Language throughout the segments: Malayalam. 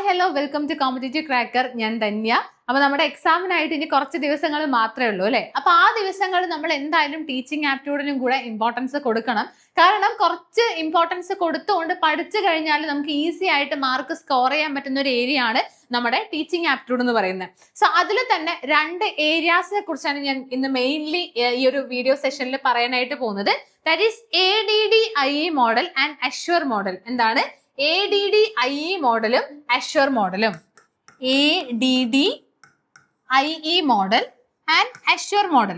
Hi hello welcome to competitive cracker. ഞാൻ ധന്യ. അപ്പൊ നമ്മുടെ എക്സാമിനായിട്ട് ഇനി കുറച്ച് ദിവസങ്ങൾ മാത്രമേ ഉള്ളൂ അല്ലെ. അപ്പൊ ആ ദിവസങ്ങൾ നമ്മൾ എന്തായാലും ടീച്ചിങ് ആപ്റ്റിറ്റ്യൂഡിനും കൂടെ ഇമ്പോർട്ടൻസ് കൊടുക്കണം. കാരണം കുറച്ച് ഇമ്പോർട്ടൻസ് കൊടുത്തുകൊണ്ട് പഠിച്ചു കഴിഞ്ഞാൽ നമുക്ക് ഈസി ആയിട്ട് മാർക്ക് സ്കോർ ചെയ്യാൻ പറ്റുന്ന ഒരു ഏരിയ ആണ് നമ്മുടെ ടീച്ചിങ് ആപ്റ്റിറ്റ്യൂഡ് എന്ന് പറയുന്നത്. സോ അതിൽ തന്നെ രണ്ട് ഏരിയാസിനെ കുറിച്ചാണ് ഞാൻ ഇന്ന് മെയിൻലി ഈ ഒരു വീഡിയോ സെഷനിൽ പറയാനായിട്ട് പോകുന്നത്. That is ADDIE model and assure model. എന്താണ് ADDIE മോഡലും അഷ്വർ മോഡലും? ADDIE model and assure model.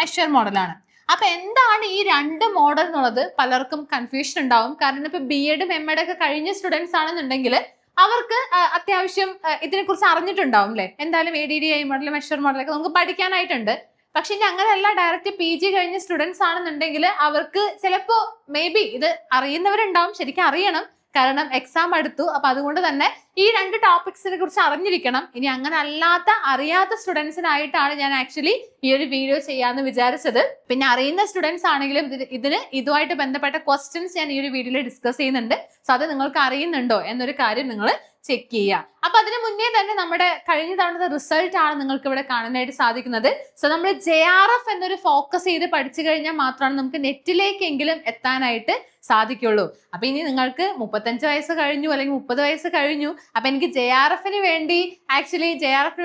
Assure മോഡലാണ്. അപ്പൊ എന്താണ് ഈ രണ്ട് മോഡൽ എന്നുള്ളത് പലർക്കും കൺഫ്യൂഷൻ ഉണ്ടാവും. കാരണം ഇപ്പൊ BEd MAd ഒക്കെ കഴിഞ്ഞ സ്റ്റുഡൻസ് ആണെന്നുണ്ടെങ്കിൽ അവർക്ക് അത്യാവശ്യം ഇതിനെ കുറിച്ച് അറിഞ്ഞിട്ടുണ്ടാവും അല്ലെ. എന്തായാലും ADDIE മോഡലും അഷ്വർ മോഡലൊക്കെ നമുക്ക് പഠിക്കാനായിട്ടുണ്ട്. പക്ഷെ ഇനി അങ്ങനെയല്ല, ഡയറക്റ്റ് PG കഴിഞ്ഞ സ്റ്റുഡൻസ് ആണെന്നുണ്ടെങ്കിൽ അവർക്ക് ചിലപ്പോ മേ ബി ഇത് അറിയുന്നവരുണ്ടാവും. ശരിക്കും അറിയണം, കാരണം എക്സാം അടുത്തു. അപ്പൊ അതുകൊണ്ട് തന്നെ ഈ രണ്ട് ടോപ്പിക്സിനെ കുറിച്ച് അറിഞ്ഞിരിക്കണം. ഇനി അങ്ങനെ അല്ലാത്ത അറിയാത്ത സ്റ്റുഡൻസിനായിട്ടാണ് ഞാൻ ആക്ച്വലി ഈ ഒരു വീഡിയോ ചെയ്യാന്ന് വിചാരിച്ചത്. പിന്നെ അറിയുന്ന സ്റ്റുഡൻസ് ആണെങ്കിലും ഇതുമായിട്ട് ബന്ധപ്പെട്ട ക്വസ്റ്റ്യൻസ് ഞാൻ ഈ ഒരു വീഡിയോയിൽ ഡിസ്കസ് ചെയ്യുന്നുണ്ട്. സോ അത് നിങ്ങൾക്ക് അറിയുന്നുണ്ടോ എന്നൊരു കാര്യം നിങ്ങൾ ചെക്ക് ചെയ്യുക. അപ്പൊ അതിന് മുന്നേ തന്നെ നമ്മുടെ കഴിഞ്ഞ തവണത്തെ റിസൾട്ട് ആണ് നിങ്ങൾക്ക് ഇവിടെ കാണാനായിട്ട് സാധിക്കുന്നത്. സോ നമ്മൾ JRF എന്നൊരു ഫോക്കസ് ചെയ്ത് പഠിച്ചു കഴിഞ്ഞാൽ മാത്രമാണ് നമുക്ക് നെറ്റിലേക്കെങ്കിലും എത്താനായിട്ട് സാധിക്കുള്ളൂ. അപ്പൊ ഇനി നിങ്ങൾക്ക് 35 വയസ്സ് കഴിഞ്ഞു അല്ലെങ്കിൽ 30 വയസ്സ് കഴിഞ്ഞു, അപ്പൊ എനിക്ക് JRFന്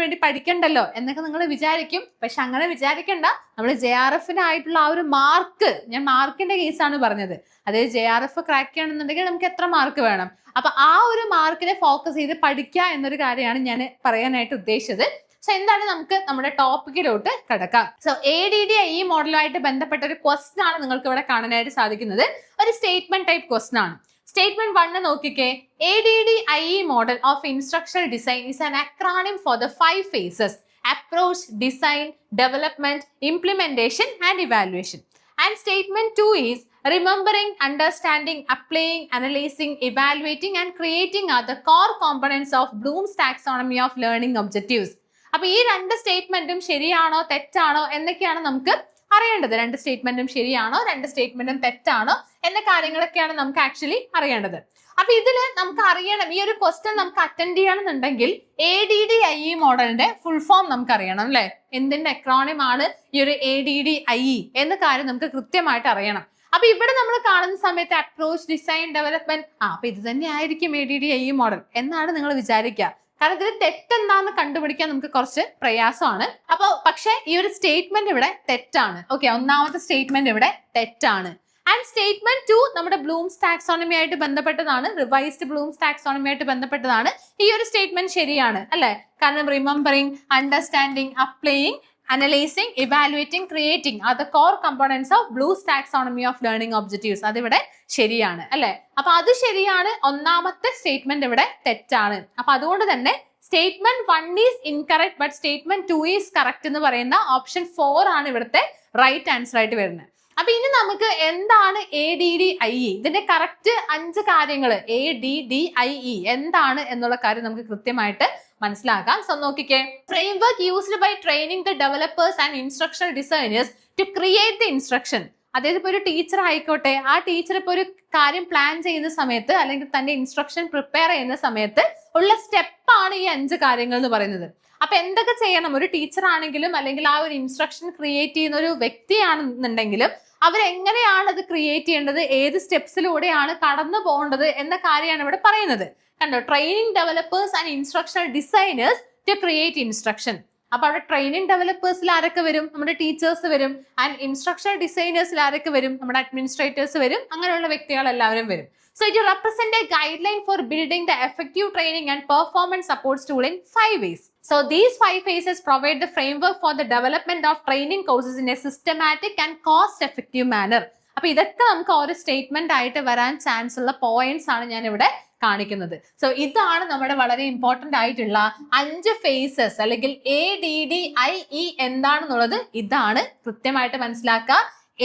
വേണ്ടി പഠിക്കണ്ടല്ലോ എന്നൊക്കെ നിങ്ങൾ വിചാരിക്കും. പക്ഷെ അങ്ങനെ വിചാരിക്കണ്ട. നമ്മൾ JRFനായിട്ടുള്ള ആ ഒരു മാർക്ക്, ഞാൻ മാർക്കിന്റെ കേസാണ് പറഞ്ഞത്. അതായത് JRF ക്രാക്ക് ചെയ്യണമെന്നുണ്ടെങ്കിൽ നമുക്ക് എത്ര മാർക്ക് വേണം, അപ്പൊ ആ ഒരു മാർക്കിനെ ഫോക്കസ് ചെയ്ത് പഠിക്കുക എന്നൊരു കാര്യമാണ് ഞാൻ പറയാനായിട്ട് ഉദ്ദേശിച്ചത്. സോ എന്താണ്, നമുക്ക് നമ്മുടെ ടോപ്പിക്കിലോട്ട് കിടക്കാം. സോ ADDIE മോഡലുമായിട്ട് ബന്ധപ്പെട്ട ഒരു ക്വസ്റ്റൻ ആണ് നിങ്ങൾക്ക് ഇവിടെ കാണാനായിട്ട് സാധിക്കുന്നത്. ഒരു സ്റ്റേറ്റ്മെന്റ് ടൈപ്പ് ക്വസ്റ്റൻ ആണ്. സ്റ്റേറ്റ്മെന്റ് 1 നോക്കിക്കേ. ADDIE model of instructional design is an acronym for the 5 phases: approach, design, development, implementation and evaluation. And statement 2 is remembering, understanding, applying, analyzing, evaluating and creating are the core components of Bloom's taxonomy of learning objectives. അപ്പൊ ഈ രണ്ട് സ്റ്റേറ്റ്മെന്റും ശരിയാണോ തെറ്റാണോ എന്നൊക്കെയാണ് നമുക്ക് അറിയേണ്ടത്. രണ്ട് സ്റ്റേറ്റ്മെന്റും ശരിയാണോ, രണ്ട് സ്റ്റേറ്റ്മെന്റും തെറ്റാണോ എന്ന കാര്യങ്ങളൊക്കെയാണ് നമുക്ക് ആക്ച്വലി അറിയേണ്ടത്. അപ്പൊ ഇതില് നമുക്ക് അറിയണം, ഈ ഒരു ക്വസ്റ്റ്യൻ നമുക്ക് അറ്റൻഡ് ചെയ്യണമെന്നുണ്ടെങ്കിൽ ADDIE മോഡലിന്റെ ഫുൾ ഫോം നമുക്ക് അറിയണം അല്ലെ. എന്തിന്റെ അക്രോണിം ആണ് ഈ ഒരു ADDIE എന്ന കാര്യം നമുക്ക് കൃത്യമായിട്ട് അറിയണം. അപ്പൊ ഇവിടെ നമ്മൾ കാണുന്ന സമയത്ത് അപ്രോച്ച്, ഡിസൈൻ, ഡെവലപ്മെന്റ്, അപ്പൊ ഇത് തന്നെ ആയിരിക്കും ADDIE മോഡൽ എന്നാണ് നിങ്ങൾ വിചാരിക്കുക. കാരണം ഇതിൽ തെറ്റെന്താന്ന് കണ്ടുപിടിക്കാൻ നമുക്ക് കുറച്ച് പ്രയാസമാണ്. അപ്പൊ പക്ഷെ ഈ ഒരു സ്റ്റേറ്റ്മെന്റ് ഇവിടെ തെറ്റാണ്. ഓക്കെ, ഒന്നാമത്തെ സ്റ്റേറ്റ്മെന്റ് ഇവിടെ തെറ്റാണ്. ആൻഡ് സ്റ്റേറ്റ്മെന്റ് 2 നമ്മുടെ ബ്ലൂംസ് ടാക്സോണമി ആയിട്ട് ബന്ധപ്പെട്ടതാണ്, റിവൈസ്ഡ് ബ്ലൂംസ് ടാക്സോണമി ആയിട്ട് ബന്ധപ്പെട്ടതാണ്. ഈ ഒരു സ്റ്റേറ്റ്മെന്റ് ശരിയാണ് അല്ലെ. കാരണം remembering, understanding, applying, analysing, evaluating, creating are the core components of Bloom's taxonomy of learning objectives. അതിവിടെ ശരിയാണ് അല്ലെ. അപ്പൊ അത് ശരിയാണ്. ഒന്നാമത്തെ സ്റ്റേറ്റ്മെന്റ് ഇവിടെ തെറ്റാണ്. അപ്പൊ അതുകൊണ്ട് തന്നെ statement 1 is incorrect but statement 2 is correct എന്ന് പറയുന്ന ഓപ്ഷൻ 4 ആണ് ഇവിടുത്തെ റൈറ്റ് ആൻസർ ആയിട്ട് വരുന്നത്. അപ്പൊ ഇനി നമുക്ക് എന്താണ് ADDIE, ഇതിന്റെ കറക്റ്റ് 5 കാര്യങ്ങൾ ADDIE എന്താണ് എന്നുള്ള കാര്യം നമുക്ക് കൃത്യമായിട്ട് മനസ്സിലാക്കാം. സോ നോക്കിക്കേ. Framework used by training the developers and instructional designers to create the instruction. അതായത് ഇപ്പൊ ഒരു ടീച്ചർ ആയിക്കോട്ടെ, ആ ടീച്ചർ ഇപ്പൊ ഒരു കാര്യം പ്ലാൻ ചെയ്യുന്ന സമയത്ത് അല്ലെങ്കിൽ തന്റെ ഇൻസ്ട്രക്ഷൻ പ്രിപ്പയർ ചെയ്യുന്ന സമയത്ത് ഉള്ള സ്റ്റെപ്പാണ് ഈ 5 കാര്യങ്ങൾ എന്ന് പറയുന്നത്. അപ്പൊ എന്തൊക്കെ ചെയ്യണം, ഒരു ടീച്ചർ ആണെങ്കിലും അല്ലെങ്കിൽ ആ ഒരു ഇൻസ്ട്രക്ഷൻ ക്രിയേറ്റ് ചെയ്യുന്ന ഒരു വ്യക്തിയാണെന്നുണ്ടെങ്കിലും അവരെങ്ങനെയാണ് അത് ക്രിയേറ്റ് ചെയ്യേണ്ടത്, ഏത് സ്റ്റെപ്സിലൂടെയാണ് കടന്നു പോകേണ്ടത് എന്ന കാര്യമാണ് ഇവിടെ പറയുന്നത്. കണ്ടോ, training developers and instructional designers to create instruction. അപ്പൊ അവിടെ ട്രെയിനിങ് ഡെവലപ്പേഴ്സിൽ ആരൊക്കെ വരും, നമ്മുടെ ടീച്ചേഴ്സ് വരും. ആൻഡ് ഇൻസ്ട്രക്ഷണൽ ഡിസൈനേഴ്സിൽ ആരൊക്കെ വരും, നമ്മുടെ അഡ്മിനിസ്ട്രേറ്റേഴ്സ് വരും. അങ്ങനെയുള്ള വ്യക്തികൾ എല്ലാവരും വരും. So it represents a guideline for building the effective training and performance support tool in 5 ways. So these 5 phases provide the framework for the development of training courses in a systematic and cost-effective manner. അപ്പൊ ഇതൊക്കെ നമുക്ക് ഒരു സ്റ്റേറ്റ്മെന്റ് ആയിട്ട് വരാൻ ചാൻസ് ഉള്ള പോയിന്റ്സ് ആണ് ഞാൻ ഇവിടെ കാണിക്കുന്നത്. സോ ഇതാണ് നമ്മുടെ വളരെ ഇമ്പോർട്ടന്റ് ആയിട്ടുള്ള 5 ഫേസസ് അല്ലെങ്കിൽ ADDIE എന്താണെന്നുള്ളത്. ഇതാണ് കൃത്യമായിട്ട് മനസ്സിലാക്കുക.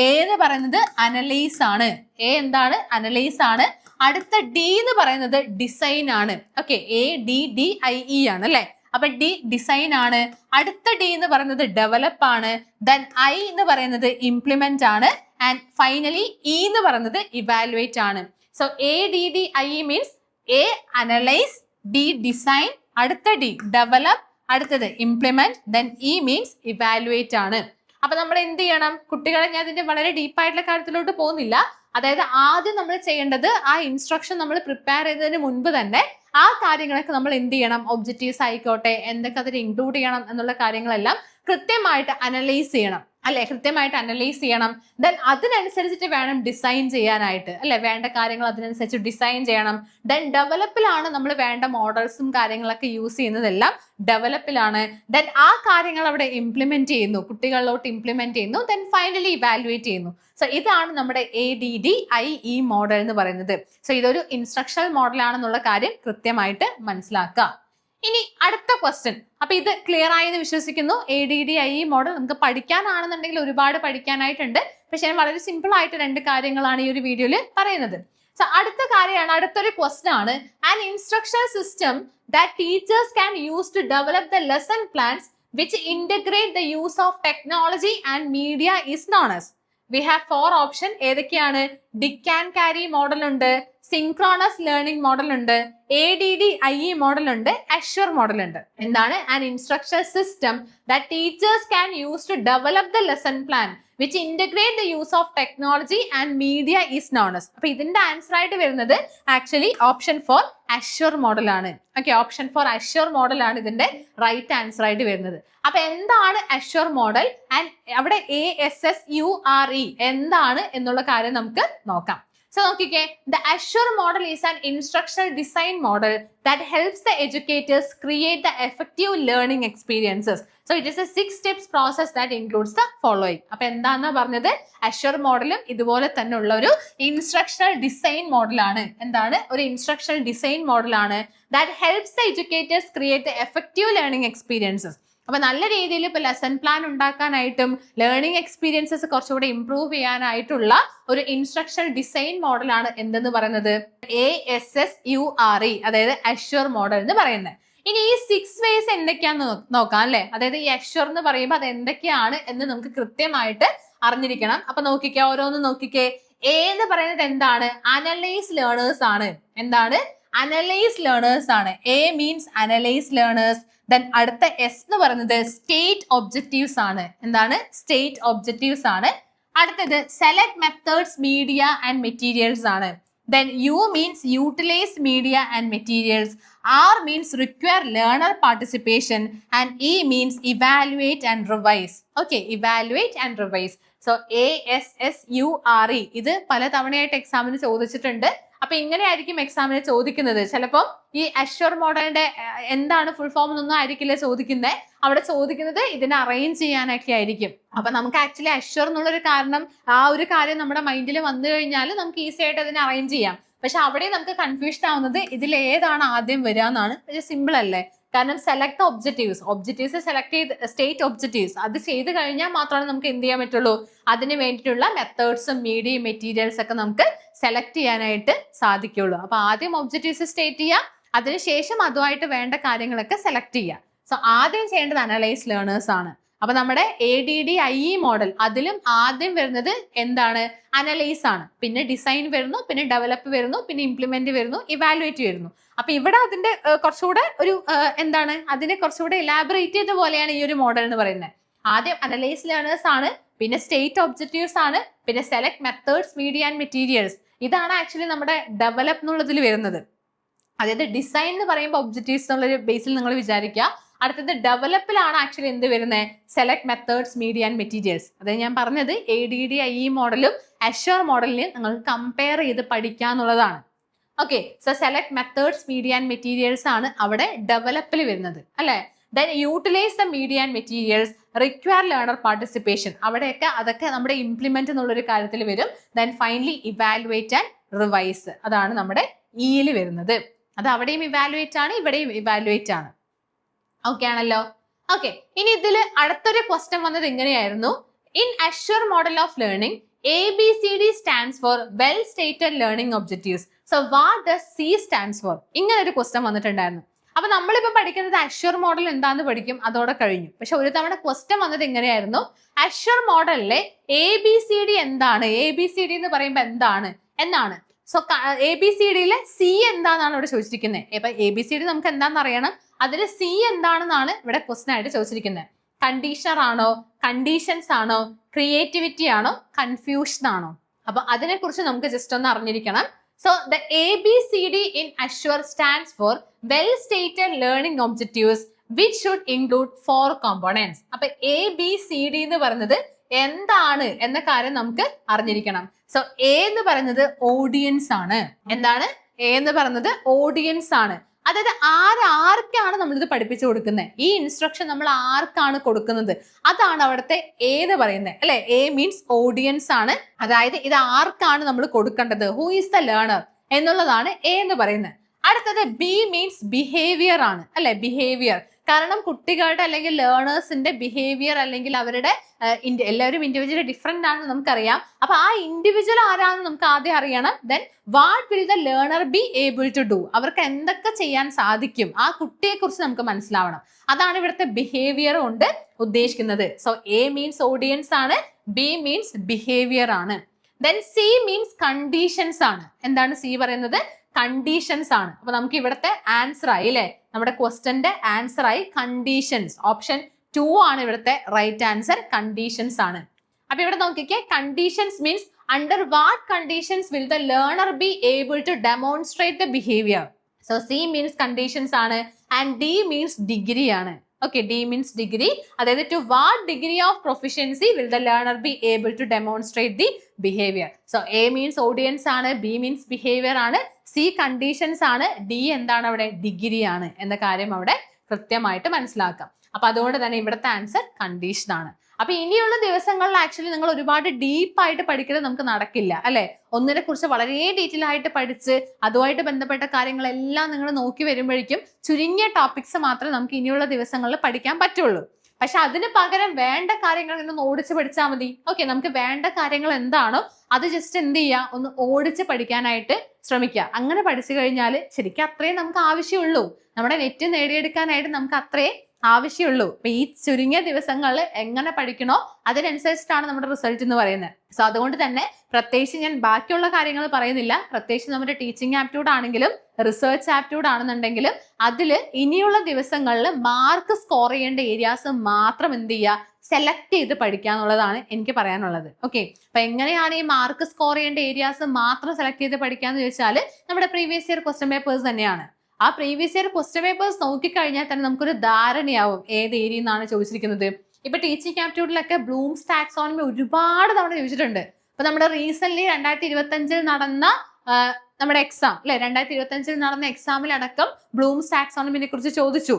A എന്ന് പറയുന്നത് അനലൈസ് ആണ്. എന്താണ്? അനലൈസ് ആണ്. അടുത്ത D എന്ന് പറയുന്നത് ഡിസൈൻ ആണ്. ഓക്കെ, ADDIE ആണ് അല്ലെ. അപ്പൊ D ഡിസൈൻ ആണ്. അടുത്ത D എന്ന് പറയുന്നത് ഡെവലപ്പ് ആണ്. ദെൻ I എന്ന് പറയുന്നത് ഇംപ്ലിമെന്റ് ആണ്. ആൻഡ് ഫൈനലി E എന്ന് പറയുന്നത് ഇവാലുവേറ്റ് ആണ്. So ADDIE means A analyze, D design, അടുത്ത ഡി ഡെവലപ്പ്, അടുത്തത് implement, then E means evaluate ആണ്. അപ്പൊ നമ്മൾ എന്ത് ചെയ്യണം? കുട്ടികളെ ഞാൻ ഇതിന്റെ വളരെ ഡീപ്പായിട്ടുള്ള കാര്യത്തിലോട്ട് പോകുന്നില്ല. അതായത് ആദ്യം നമ്മൾ ചെയ്യേണ്ടത് ആ ഇൻസ്ട്രക്ഷൻ നമ്മൾ പ്രിപ്പയർ ചെയ്തതിന് മുൻപ് തന്നെ ആ കാര്യങ്ങളൊക്കെ നമ്മൾ എന്ത് ചെയ്യണം? ഒബ്ജക്റ്റീവ്സ് ആയിക്കോട്ടെ, എന്തൊക്കെ അതിൽ ഇൻക്ലൂഡ് ചെയ്യണം എന്നുള്ള കാര്യങ്ങളെല്ലാം കൃത്യമായിട്ട് അനലൈസ് ചെയ്യണം, അല്ലെ? കൃത്യമായിട്ട് അനലൈസ് ചെയ്യണം. ദെൻ അതിനനുസരിച്ചിട്ട് വേണം ഡിസൈൻ ചെയ്യാനായിട്ട്, അല്ലെ? വേണ്ട കാര്യങ്ങൾ അതിനനുസരിച്ച് ഡിസൈൻ ചെയ്യണം. ദെൻ ഡെവലപ്പിലാണ് നമ്മൾ വേണ്ട മോഡൽസും കാര്യങ്ങളൊക്കെ യൂസ് ചെയ്യുന്നതെല്ലാം ഡെവലപ്പിലാണ്. ദെൻ ആ കാര്യങ്ങൾ അവിടെ ഇംപ്ലിമെന്റ് ചെയ്യുന്നു, കുട്ടികളിലോട്ട് ഇംപ്ലിമെന്റ് ചെയ്യുന്നു. ദെൻ ഫൈനലി ഇവാലുവേറ്റ് ചെയ്യുന്നു. സോ ഇതാണ് നമ്മുടെ ADDIE മോഡൽ എന്ന് പറയുന്നത്. സോ ഇതൊരു ഇൻസ്ട്രക്ഷണൽ മോഡൽ ആണെന്നുള്ള കാര്യം കൃത്യമായിട്ട് മനസ്സിലാക്കുക. ഇനി അടുത്ത ക്വസ്റ്റ്യൻ. അപ്പൊ ഇത് ക്ലിയർ ആയെന്ന് വിശ്വസിക്കുന്നു. ADDIE മോഡൽ നമുക്ക് പഠിക്കാനാണെന്നുണ്ടെങ്കിൽ ഒരുപാട് പഠിക്കാനായിട്ടുണ്ട്. പക്ഷെ ഞാൻ വളരെ സിമ്പിൾ ആയിട്ട് 2 കാര്യങ്ങളാണ് ഈ ഒരു വീഡിയോയിൽ പറയുന്നത്. സോ അടുത്ത കാര്യമാണ്, അടുത്തൊരു ക്വസ്റ്റ്യൻ ആണ്. An instructional system that teachers can use to develop the lesson plans which integrate the use of technology and media is known as. We have 4 option. ഏതൊക്കെയാണ്? ഡിക് ആൻഡ് കാരി മോഡൽ ഉണ്ട്, സിൻക്രോണസ് ലേണിംഗ് മോഡൽ ഉണ്ട്, ADDIE മോഡൽ ഉണ്ട്, അഷ്വർ മോഡൽ ഉണ്ട്. എന്താണ്? An instructional system that teachers can use to develop the lesson plan which integrate the use of technology and media is known as. അപ്പൊ ഇതിന്റെ ആൻസർ ആയിട്ട് വരുന്നത് ആക്ച്വലി ഓപ്ഷൻ 4 അഷ്വർ മോഡൽ ആണ്. ഓക്കെ, ഓപ്ഷൻ 4 അഷ്വർ മോഡൽ ആണ് ഇതിന്റെ റൈറ്റ് ആൻസർ ആയിട്ട് വരുന്നത്. അപ്പൊ എന്താണ് അഷ്വർ മോഡൽ ആൻഡ് അവിടെ ASSURE എന്താണ് എന്നുള്ള കാര്യം നമുക്ക് നോക്കാം. So നോക്കിക്കേ, the Azure model is an instructional design model that helps the educators create the effective learning experiences. So it is a 6 steps process that includes the following. അപ്പൊ എന്താണെന്നാ പറഞ്ഞത്? Azure മോഡലും ഇതുപോലെ തന്നെ ഉള്ള ഒരു ഇൻസ്ട്രക്ഷണൽ ഡിസൈൻ മോഡലാണ്. എന്താണ്? ഒരു ഇൻസ്ട്രക്ഷണൽ ഡിസൈൻ മോഡലാണ് that helps the educators create the effective learning experiences. അപ്പൊ നല്ല രീതിയിൽ ഇപ്പൊ ലെസൺ പ്ലാൻ ഉണ്ടാക്കാനായിട്ടും ലേണിംഗ് എക്സ്പീരിയൻസസ് കുറച്ചുകൂടെ ഇംപ്രൂവ് ചെയ്യാനായിട്ടുള്ള ഒരു ഇൻസ്ട്രക്ഷണൽ ഡിസൈൻ മോഡലാണ് എന്തെന്ന് പറയുന്നത്? ASSURE, അതായത് അഷ്വർ മോഡൽ എന്ന് പറയുന്നത്. ഇനി ഈ 6 വേസ് എന്തൊക്കെയാന്ന് നോക്കാം, അല്ലെ? അതായത് ഈ അഷ്വർ എന്ന് പറയുമ്പോൾ അത് എന്തൊക്കെയാണ് എന്ന് നമുക്ക് കൃത്യമായിട്ട് അറിഞ്ഞിരിക്കണം. അപ്പൊ നോക്കിക്കേ, ഓരോന്ന് നോക്കിക്കേ. A എന്ന് പറയുന്നത് എന്താണ്? അനലൈസ് ലേണേഴ്സ് ആണ്. എന്താണ്? അനലൈസ് ലേണേഴ്സ് ആണ്. A means analyse learners. Then അടുത്ത S എന്ന് പറയുന്നത് സ്റ്റേറ്റ് ഒബ്ജക്റ്റീവ്സ് ആണ്. എന്താണ്? സ്റ്റേറ്റ് ഒബ്ജക്റ്റീവ്സ് ആണ്. അടുത്തത് select methods, media and materials ആണ്. Then U means utilise media and materials. R means require learner participation and E means evaluate and revise. Okay, evaluate and revise. So ASSURE ഇത് പല തവണയായിട്ട് എക്സാമിന് ചോദിച്ചിട്ടുണ്ട്. അപ്പൊ ഇങ്ങനെയായിരിക്കും എക്സാമിന് ചോദിക്കുന്നത്. ചിലപ്പോൾ ഈ അഷ്വർ മോഡലിന്റെ എന്താണ് ഫുൾ ഫോം എന്നൊന്നും ആയിരിക്കില്ല ചോദിക്കുന്നത്. അവിടെ ചോദിക്കുന്നത് ഇതിനെ അറേഞ്ച് ചെയ്യാനൊക്കെ ആയിരിക്കും. അപ്പൊ നമുക്ക് ആക്ച്വലി അഷ്വർ എന്നുള്ളൊരു ആ ഒരു കാര്യം നമ്മുടെ മൈൻഡിൽ വന്നു കഴിഞ്ഞാൽ നമുക്ക് ഈസി ആയിട്ട് അതിനെ അറേഞ്ച് ചെയ്യാം. പക്ഷെ അവിടെ നമുക്ക് കൺഫ്യൂഷൻ ആവുന്നത് ഇതിൽ ഏതാണ് ആദ്യം വരിക എന്നാണ്. പക്ഷെ സിമ്പിൾ അല്ലേ? കാരണം സെലക്ട് ഒബ്ജക്റ്റീവ്സ് സെലക്ട് ചെയ്ത് സ്റ്റേറ്റ് ഒബ്ജക്റ്റീവ്സ് അത് ചെയ്ത് കഴിഞ്ഞാൽ മാത്രമാണ് നമുക്ക് എന്ത് ചെയ്യാൻ പറ്റുള്ളൂ? അതിന് വേണ്ടിയിട്ടുള്ള മെത്തേഡ്സും മീഡിയ മെറ്റീരിയൽസ് ഒക്കെ നമുക്ക് സെലക്ട് ചെയ്യാനായിട്ട് സാധിക്കുള്ളൂ. അപ്പൊ ആദ്യം ഒബ്ജക്റ്റീവ്സ് സ്റ്റേറ്റ് ചെയ്യുക, അതിനുശേഷം അതുമായിട്ട് വേണ്ട കാര്യങ്ങളൊക്കെ സെലക്ട് ചെയ്യുക. സോ ആദ്യം ചെയ്യേണ്ടത് അനലൈസ് ലേണേഴ്സ് ആണ്. അപ്പൊ നമ്മുടെ ADDIE മോഡൽ അതിലും ആദ്യം വരുന്നത് എന്താണ്? അനലൈസ് ആണ്. പിന്നെ ഡിസൈൻ വരുന്നു, പിന്നെ ഡെവലപ്പ് വരുന്നു, പിന്നെ ഇംപ്ലിമെന്റ് വരുന്നു, ഇവാലുവേറ്റ് വരുന്നു. അപ്പൊ ഇവിടെ അതിന്റെ കുറച്ചുകൂടെ ഒരു എന്താണ്, അതിനെ കുറച്ചുകൂടെ എലാബറേറ്റ് ചെയ്ത പോലെയാണ് ഈ ഒരു മോഡൽ എന്ന് പറയുന്നത്. ആദ്യം അനലൈസ് ലേണേഴ്സ് ആണ്, പിന്നെ സ്റ്റേറ്റ് ഒബ്ജക്റ്റീവ്സ് ആണ്, പിന്നെ select methods, media and materials. ഇതാണ് ആക്ച്വലി നമ്മുടെ ഡെവലപ്പ് എന്നുള്ളതിൽ വരുന്നത്. അതായത് ഡിസൈൻ എന്ന് പറയുമ്പോൾ ഒബ്ജക്റ്റീവ്സ് എന്നുള്ളൊരു ബേസിൽ നിങ്ങൾ വിചാരിക്കുക. അടുത്തത് ഡെവലപ്പിലാണ് ആക്ച്വലി എന്ത് വരുന്നത്? Select methods, media and materials. അതായത് ഞാൻ പറഞ്ഞത് ADDIE മോഡലും അഷ്വർ മോഡലിനെയും നിങ്ങൾക്ക് കമ്പയർ ചെയ്ത് പഠിക്കാന്നുള്ളതാണ്. Okay, so select methods, media and materials ആണ് അവിടെ ഡെവലപ്പിൽ വരുന്നത്, അല്ലെ? Then utilise the media and materials, require learner participation, അവിടെയൊക്കെ അതൊക്കെ നമ്മുടെ ഇംപ്ലിമെന്റ് എന്നുള്ളൊരു കാര്യത്തിൽ വരും. Then finally evaluate and revise, അതാണ് നമ്മുടെ ഇയിൽ വരുന്നത്. അത് അവിടെയും ഇവാലുവേറ്റ് ആണ്, ഇവിടെയും ഇവാലുവേറ്റ് ആണ്. ഓക്കെ ആണല്ലോ? ഓക്കെ, ഇനി ഇതിൽ അടുത്തൊരു ക്വസ്റ്റ്യൻ വന്നത് എങ്ങനെയായിരുന്നു? In assure model of learning ABCD stands for well stated learning objectives. So what does C stands for? ഇങ്ങനെ ഒരു ക്വസ്റ്റ്യൻ വന്നിട്ടുണ്ടായിരുന്നു. അപ്പൊ നമ്മളിപ്പോ പഠിക്കുന്നത് അഷ്വർ മോഡൽ എന്താന്ന് പഠിക്കും, അതോടെ കഴിഞ്ഞു. പക്ഷെ ഒരു തവണ ക്വസ്റ്റ്യൻ വന്നത് എങ്ങനെയായിരുന്നു? അഷ്വർ മോഡലിലെ ABCD എന്താണ്? ABCD എന്ന് പറയുമ്പോൾ എന്താണ് എന്നാണ്. സോ ABCDയിലെ സി എന്താണെന്നാണ് ഇവിടെ ചോദിച്ചിരിക്കുന്നത്. ഇപ്പൊ ABCD നമുക്ക് എന്താണെന്ന് അറിയണം, അതിൽ സി എന്താണെന്നാണ് ഇവിടെ ക്വസ്റ്റൻ ആയിട്ട് ചോദിച്ചിരിക്കുന്നത്. കണ്ടീഷണർ ആണോ, കണ്ടീഷൻസ് ആണോ, ക്രിയേറ്റിവിറ്റി ആണോ, കൺഫ്യൂഷൻ ആണോ? അപ്പൊ അതിനെ കുറിച്ച് നമുക്ക് ജസ്റ്റ് ഒന്ന് അറിഞ്ഞിരിക്കണം. So the ABCD in Assure stands for well stated learning objectives which should include 4 components. അപ്പൊ ABCD എന്ന് പറയുന്നത് എന്താണ് എന്ന കാര്യം നമുക്ക് അറിഞ്ഞിരിക്കണം. സോ എ എന്ന് പറയുന്നത് ഓഡിയൻസ് ആണ്. എന്താണ് എ എന്ന് പറയുന്നത്? ഓഡിയൻസ് ആണ്. അതായത് ആർക്കാണ് നമ്മളിത് പഠിപ്പിച്ചു കൊടുക്കുന്നത്, ഈ ഇൻസ്ട്രക്ഷൻ നമ്മൾ ആർക്കാണ് കൊടുക്കുന്നത്, അതാണ് അവിടുത്തെ എ എന്ന് പറയുന്നത് അല്ലെ. എ മീൻസ് ഓഡിയൻസ് ആണ്. അതായത് ഇത് ആർക്കാണ് നമ്മൾ കൊടുക്കേണ്ടത്, ഹൂ ഈസ് ദ ലേണർ എന്നുള്ളതാണ് എ എന്ന് പറയുന്നത്. അടുത്തത് ബി മീൻസ് ബിഹേവിയർ ആണ് അല്ലെ. ബിഹേവിയർ, കാരണം കുട്ടികളുടെ അല്ലെങ്കിൽ ലേണേഴ്സിന്റെ ബിഹേവിയർ അല്ലെങ്കിൽ അവരുടെ എല്ലാവരും ഇൻഡിവിജ്വലി ഡിഫറെന്റ് ആണെന്ന് നമുക്കറിയാം. അപ്പൊ ആ ഇൻഡിവിജ്വൽ ആരാണെന്ന് നമുക്ക് ആദ്യം അറിയണം. Then what will the learner be able to do, അവർക്ക് എന്തൊക്കെ ചെയ്യാൻ സാധിക്കും, ആ കുട്ടിയെ കുറിച്ച് നമുക്ക് മനസ്സിലാവണം. അതാണ് ഇവിടുത്തെ ബിഹേവിയർ കൊണ്ട് ഉദ്ദേശിക്കുന്നത്. സോ എ മീൻസ് ഓഡിയൻസ് ആണ്, ബി മീൻസ് ബിഹേവിയർ ആണ്. ദെൻ സി മീൻസ് കണ്ടീഷൻസ് ആണ്. എന്താണ് സി പറയുന്നത്? കണ്ടീഷൻസ് ആണ്. അപ്പൊ നമുക്ക് ഇവിടുത്തെ ആൻസർ ആയി അല്ലെ, നമ്മുടെ ക്വസ്റ്റന്റെ ആൻസർ ആയി കണ്ടീഷൻസ്. ഓപ്ഷൻ 2 ആണ് ഇവിടുത്തെ റൈറ്റ് ആൻസർ, കണ്ടീഷൻസ് ആണ്. അപ്പൊ ഇവിടെ നോക്കിക്കേ, conditions means under what conditions will the learner be able to demonstrate the behaviour. So C means conditions ആണ് ആൻഡ് ഡി മീൻസ് ഡിഗ്രി ആണ്. Okay, D means degree. അതായത് to what degree of proficiency will the learner be able to demonstrate the behaviour. So A means audience ആണ്, ബി മീൻസ് ബിഹേവിയർ ആണ്, സി കണ്ടീഷൻസ് ആണ്, ഡി എന്താണ് അവിടെ? ഡിഗ്രി ആണ് എന്ന കാര്യം അവിടെ കൃത്യമായിട്ട് മനസ്സിലാക്കാം. അപ്പൊ അതുകൊണ്ട് തന്നെ ഇവിടുത്തെ ആൻസർ കണ്ടീഷൻ ആണ്. അപ്പൊ ഇനിയുള്ള ദിവസങ്ങളിൽ ആക്ച്വലി നിങ്ങൾ ഒരുപാട് ഡീപ്പായിട്ട് പഠിക്കുന്നത് നമുക്ക് നടക്കില്ല അല്ലെ. ഒന്നിനെ കുറിച്ച് വളരെ ഡീറ്റെയിൽ ആയിട്ട് പഠിച്ച് അതുമായിട്ട് ബന്ധപ്പെട്ട കാര്യങ്ങളെല്ലാം നിങ്ങൾ നോക്കി വരുമ്പോഴേക്കും ചുരുങ്ങിയ ടോപ്പിക്സ് മാത്രമേ നമുക്ക് ഇനിയുള്ള ദിവസങ്ങളിൽ പഠിക്കാൻ പറ്റുള്ളൂ. പക്ഷെ അതിന് പകരം വേണ്ട കാര്യങ്ങൾ ഒന്ന് ഓടിച്ച് പഠിച്ചാൽ മതി. ഓക്കെ, നമുക്ക് വേണ്ട കാര്യങ്ങൾ എന്താണോ അത് ജസ്റ്റ് എന്ത് ചെയ്യുക, ഒന്ന് ഓടിച്ച് പഠിക്കാനായിട്ട് ശ്രമിക്കുക. അങ്ങനെ പഠിച്ചു കഴിഞ്ഞാൽ ശരിക്കും അത്രയും നമുക്ക് ആവശ്യമുള്ളൂ. നമ്മുടെ നെറ്റ് നേടിയെടുക്കാനായിട്ട് നമുക്ക് അത്രേ ആവശ്യമുള്ളൂ. അപ്പൊ ഈ ചുരുങ്ങിയ ദിവസങ്ങളിൽ എങ്ങനെ പഠിക്കണോ അതിനനുസരിച്ചിട്ടാണ് നമ്മുടെ റിസൾട്ട് എന്ന് പറയുന്നത്. സോ അതുകൊണ്ട് തന്നെ പ്രത്യേകിച്ച് ഞാൻ ബാക്കിയുള്ള കാര്യങ്ങൾ പറയുന്നില്ല. പ്രത്യേകിച്ച് നമ്മുടെ ടീച്ചിങ് ആപ്റ്റ്യൂഡ് ആണെങ്കിലും റിസർച്ച് ആപ്റ്റ്യൂഡ് ആണെന്നുണ്ടെങ്കിലും അതിൽ ഇനിയുള്ള ദിവസങ്ങളിൽ മാർക്ക് സ്കോർ ചെയ്യേണ്ട ഏരിയാസ് മാത്രം എന്ത് ചെയ്യുക, സെലക്ട് ചെയ്ത് പഠിക്കുക എന്നുള്ളതാണ് എനിക്ക് പറയാനുള്ളത്. ഓക്കെ, അപ്പൊ എങ്ങനെയാണ് ഈ മാർക്ക് സ്കോർ ചെയ്യേണ്ട ഏരിയാസ് മാത്രം സെലക്ട് ചെയ്ത് പഠിക്കുക എന്ന് ചോദിച്ചാൽ നമ്മുടെ പ്രീവിയസ് ഇയർ ക്വസ്റ്റ്യൻ പേപ്പേഴ്സ് തന്നെയാണ്. ആ പ്രീവിയസ് ഇയർ ക്വസ്റ്റ്യൻ പേപ്പേഴ്സ് നോക്കിക്കഴിഞ്ഞാൽ തന്നെ നമുക്കൊരു ധാരണയാവും ഏത് ഏരിയ എന്നാണ് ചോദിച്ചിരിക്കുന്നത്. ഇപ്പൊ ടീച്ചിങ് ആപ്റ്റ്യൂഡിലൊക്കെ ബ്ലൂംസ് ടാക്സോണമി ഒരുപാട് തവണ ചോദിച്ചിട്ടുണ്ട്. അപ്പൊ നമ്മുടെ റീസെന്റ് 2025 നടന്ന നമ്മുടെ എക്സാം അല്ലെ, 2025 നടന്ന എക്സാമിലടക്കം ബ്ലൂംസ് ടാക്സോണമിനെ കുറിച്ച് ചോദിച്ചു.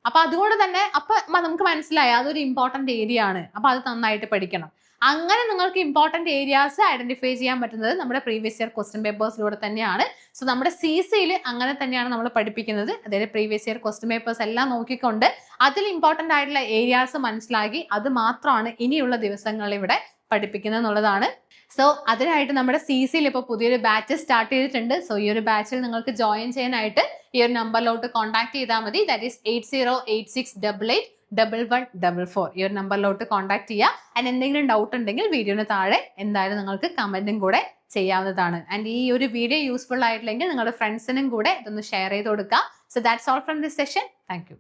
അപ്പൊ അതുകൊണ്ട് തന്നെ അപ്പൊ നമുക്ക് മനസ്സിലായി അതൊരു ഇമ്പോർട്ടന്റ് ഏരിയ ആണ്. അപ്പൊ അത് നന്നായിട്ട് പഠിക്കണം. അങ്ങനെ നിങ്ങൾക്ക് ഇമ്പോർട്ടന്റ് ഏരിയാസ് ഐഡന്റിഫൈ ചെയ്യാൻ പറ്റുന്നത് നമ്മുടെ പ്രീവിയസ് ഇയർ ക്വസ്റ്റ്യൻ പേപ്പേഴ്സിലൂടെ തന്നെയാണ്. സോ നമ്മുടെ CCയിൽ അങ്ങനെ തന്നെയാണ് നമ്മൾ പഠിപ്പിക്കുന്നത്. അതായത് പ്രീവിയസ് ഇയർ ക്വസ്റ്റ്യൻ പേപ്പേഴ്സ് എല്ലാം നോക്കിക്കൊണ്ട് അതിൽ ഇമ്പോർട്ടന്റ് ആയിട്ടുള്ള ഏരിയാസ് മനസ്സിലാക്കി അത് മാത്രമാണ് ഇനിയുള്ള ദിവസങ്ങളിൽ ഇവിടെ പഠിപ്പിക്കുന്നത് എന്നുള്ളതാണ്. സോ അതിനായിട്ട് നമ്മുടെ CCയിൽ ഇപ്പോൾ പുതിയൊരു ബാച്ച് സ്റ്റാർട്ട് ചെയ്തിട്ടുണ്ട്. സോ ഈ ഒരു ബാച്ചിൽ നിങ്ങൾക്ക് ജോയിൻ ചെയ്യാനായിട്ട് ഈ ഒരു നമ്പറിലോട്ട് കോൺടാക്ട് ചെയ്താൽ മതി. That is 8086881144. ഈ ഒരു നമ്പറിലോട്ട് കോൺടാക്ട് ചെയ്യുക. ആൻഡ് എന്തെങ്കിലും ഡൗട്ട് ഉണ്ടെങ്കിൽ വീഡിയോന് താഴെ എന്തായാലും നിങ്ങൾക്ക് കമന്റും കൂടെ ചെയ്യാവുന്നതാണ്. ആൻഡ് ഈ ഒരു വീഡിയോ യൂസ്ഫുൾ ആയിട്ടില്ലെങ്കിൽ നിങ്ങളുടെ ഫ്രണ്ട്സിനും കൂടെ ഇതൊന്ന് ഷെയർ ചെയ്ത് കൊടുക്കുക. So that's all from this session. Thank you.